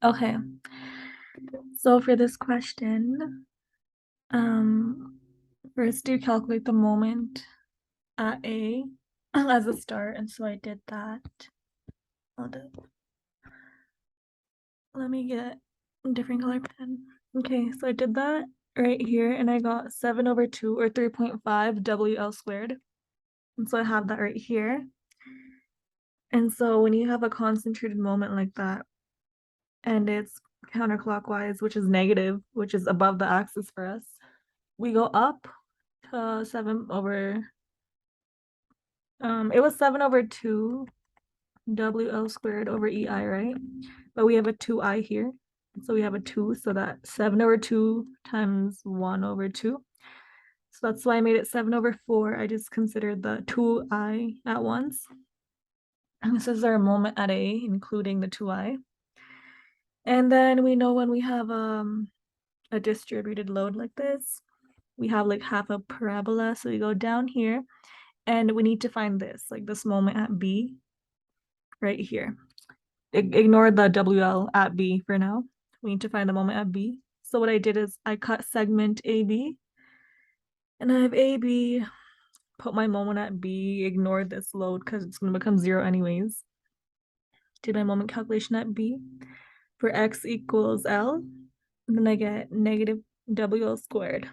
Okay. So for this question, first you calculate the moment at A as a start, and so I did that. Hold up. Let me get a different color pen. Okay, so I did that right here, and I got 7/2 or 3.5 WL squared. And so I have that right here. And so when you have a concentrated moment like that, and it's counterclockwise, which is negative, which is above the axis for us, we go up to 7 over, it was 7/2 WL squared over EI, right? But we have a 2I here. So we have a 2, so that 7/2 times 1/2. So that's why I made it 7/4. I just considered the 2I at once. And this is our moment at A, including the 2I. And then we know when we have a distributed load like this, we have like half a parabola. So we go down here and we need to find this, like this moment at B right here. Ignore the WL at B for now. We need to find the moment at B. So what I did is I cut segment AB, and I have AB, put my moment at B, ignore this load because it's going to become 0 anyways. Did my moment calculation at B for X equals L, and then I get negative WL squared.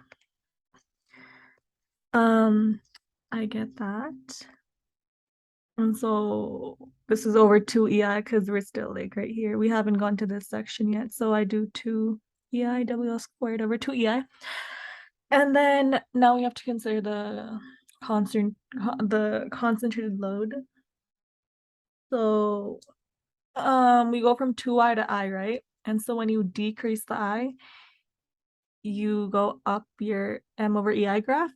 I get that. And so this is over 2EI because we're still like right here. We haven't gone to this section yet. So I do 2EI WL squared over 2EI. And then now we have to consider the concentrated load. So we go from 2I to I, right? And so when you decrease the I, you go up your M over EI graph.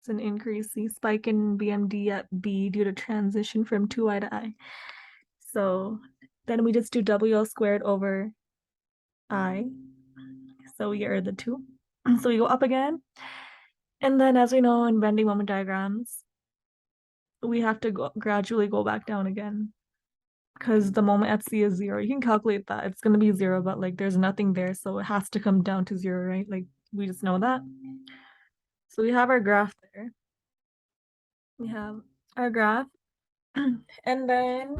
It's an increasing spike in BMD at B due to transition from 2I to I. So then we just do WL squared over I. So we get rid of the 2. So we go up again. And then as we know in bending moment diagrams, we have to gradually go back down again because the moment at C is 0. You can calculate that. It's going to be 0, but like there's nothing there. So it has to come down to 0, right? Like we just know that. So we have our graph there. We have our graph. And then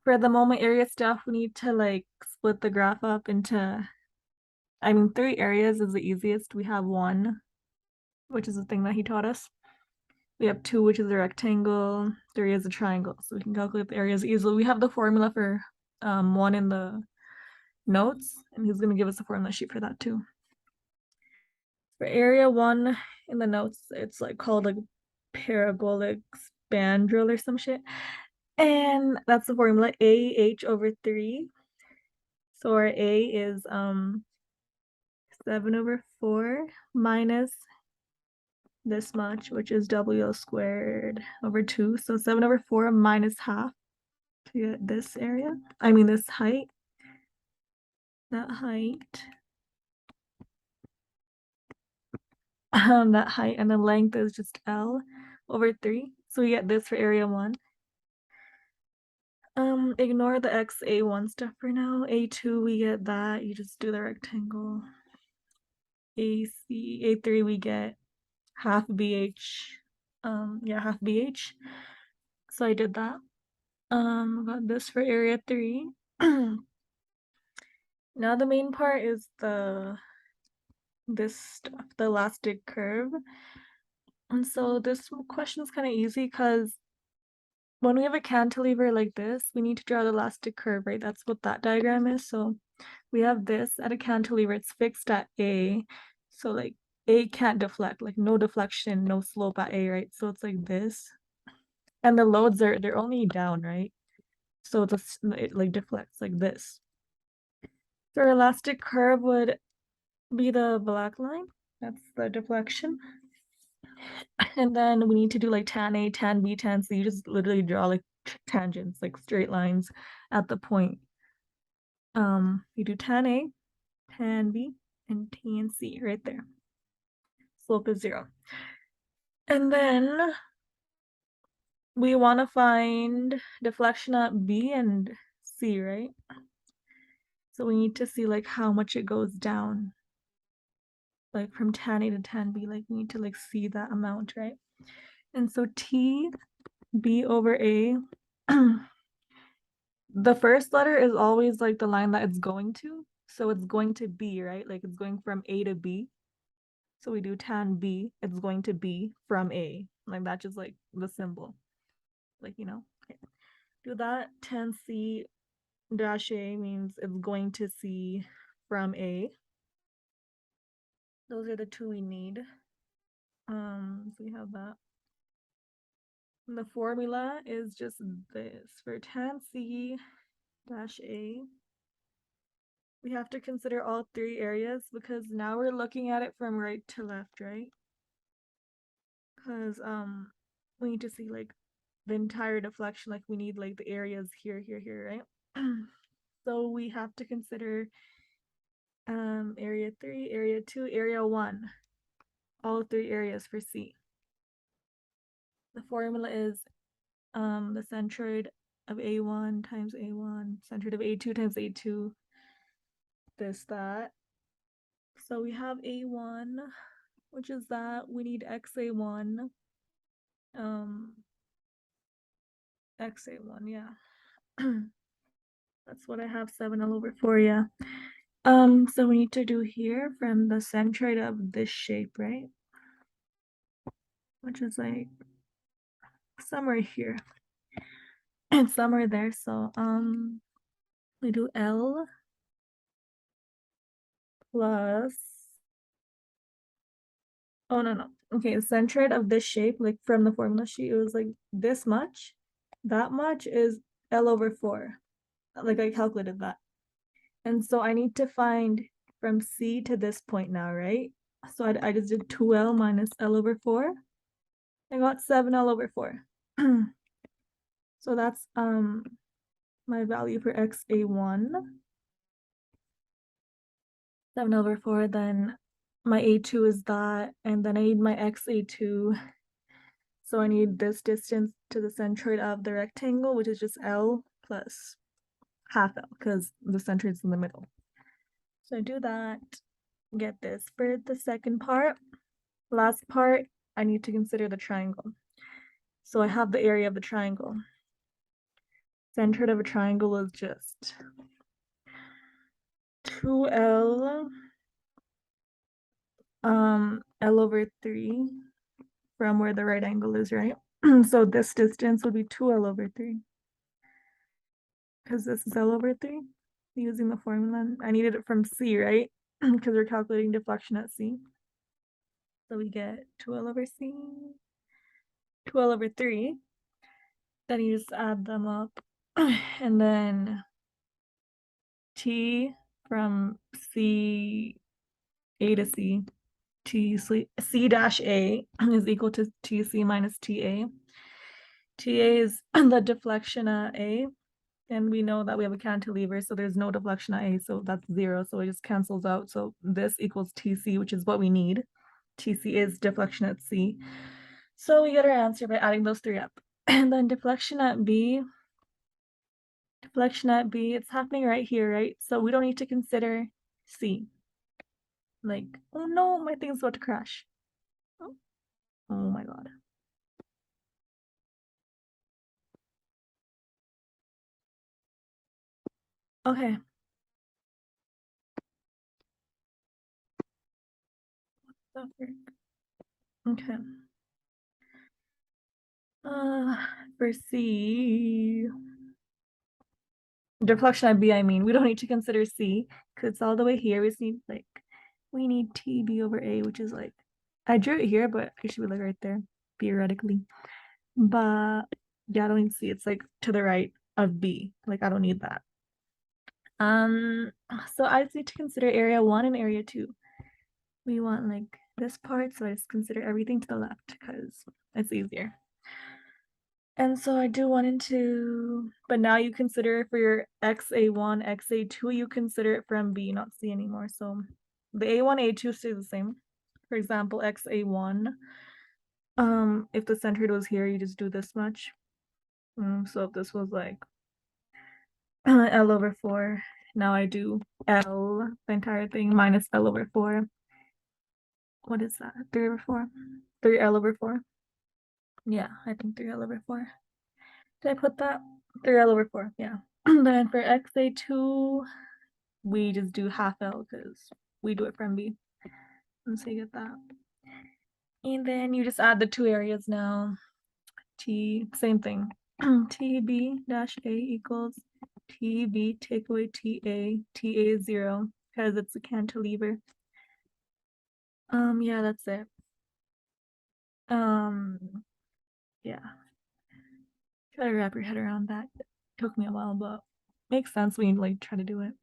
for the moment area stuff, we need to like split the graph up into, 3 areas is the easiest. We have 1, which is the thing that he taught us. We have 2, which is a rectangle. 3 is a triangle. So we can calculate the areas easily. We have the formula for 1 in the notes, and he's going to give us a formula sheet for that too. For area 1 in the notes, it's like called like parabolic spandrel or some shit. And that's the formula AH over 3. So our A is 7/4 minus this much, which is WL squared over 2. So 7/4 minus half to get this area. This height. That height. That height, and the length is just L over 3. So we get this for area 1. Ignore the XA1 stuff for now. A2, we get that. You just do the rectangle. AC, A3, we get half BH. Half BH. So I did that. Got this for area 3. Now the main part is this stuff, the elastic curve. And so this question is kind of easy because when we have a cantilever like this, we need to draw the elastic curve, right? That's what that diagram is. So we have this at a cantilever, it's fixed at A. So like A can't deflect, like no deflection, no slope at A, right? So it's like this. And the loads they're only down, right? So it like deflects like this. So our elastic curve would be the black line. That's the deflection. And then we need to do like tan A, tan B, tan C. You just literally draw like tangents, like straight lines at the point. You do tan A, tan B, and tan C right there. Slope is 0. And then we want to find deflection at B and C, right? So we need to see like how much it goes down. Like from tan A to tan B, like we need to like see that amount, right? And so T B over A, the first letter is always like the line that it's going to. So it's going to B, right? Like it's going from A to B. So we do tan B, it's going to B from A. Like that's just like the symbol. Like, you know, okay. Do that. Tan C dash A means it's going to C from A. Those are the two we need. So we have that. And the formula is just this. For tan C dash A, we have to consider all three areas because now we're looking at it from right to left, right? Because we need to see like the entire deflection, like we need like the areas here, right? So we have to consider area 3, area 2, area 1, all three areas for C. The formula is the centroid of A1 times A1, centroid of A2 times A2, this, that. So we have A1, which is that we need XA1, XA1, yeah. That's what I have 7L over 4, yeah. So we need to do here from the centroid of this shape, right? Which is like somewhere here. And somewhere there. So we do L plus, oh no. Okay, the centroid of this shape, like from the formula sheet, it was like this much. That much is L over 4. Like I calculated that. And so I need to find from C to this point now, right? So I just did 2L minus L over 4. I got 7L over 4. So that's my value for XA1. 7 over 4, then my A2 is that, and then I need my XA2. So I need this distance to the centroid of the rectangle, which is just L plus half L, because the centroid is in the middle. So I do that, get this. For the second part, last part, I need to consider the triangle. So I have the area of the triangle. Centroid of a triangle is just 2L L over 3 from where the right angle is, right? So this distance would be 2L over 3. Because this is L over 3 using the formula. I needed it from C, right? Because we're calculating deflection at C. So we get 2L over C, 2L over 3. Then you just add them up. And then T from C, A to C, C dash A is equal to TC minus TA. TA is the deflection at A, and we know that we have a cantilever, so there's no deflection at A, so that's 0, so it just cancels out. So this equals TC, which is what we need. TC is deflection at C. So we get our answer by adding those three up. And then deflection at B, it's happening right here, right? So we don't need to consider C. Like, oh no, my thing's about to crash. Oh my God. Okay. Okay. For C, deflection at B, I mean, we don't need to consider C because it's all the way here. We just need like, we need TB over A, which is like, I drew it here, but it should be like right there, theoretically. But yeah, I don't need C. It's like to the right of B. Like I don't need that. So I just need to consider area 1 and area 2. We want like this part, so I just consider everything to the left because it's easier. And so I do 1 and 2, but now you consider for your XA1, XA2, you consider it from B, not C anymore. So the A1, A2 stays the same. For example, XA1, if the centroid was here, you just do this much. So if this was like L over 4. Now I do L, the entire thing, minus L over 4. What is that? 3 over 4? 3L over 4? Yeah, I think 3L over 4. Did I put that? 3L over 4, yeah. Then for XA2, we just do half L because we do it from B. And so you get that. And then you just add the two areas now. T, same thing. TB dash A equals TB take away TA is 0 because it's a cantilever. Yeah, that's it. Yeah. Try to wrap your head around that. Took me a while, but makes sense when you like try to do it.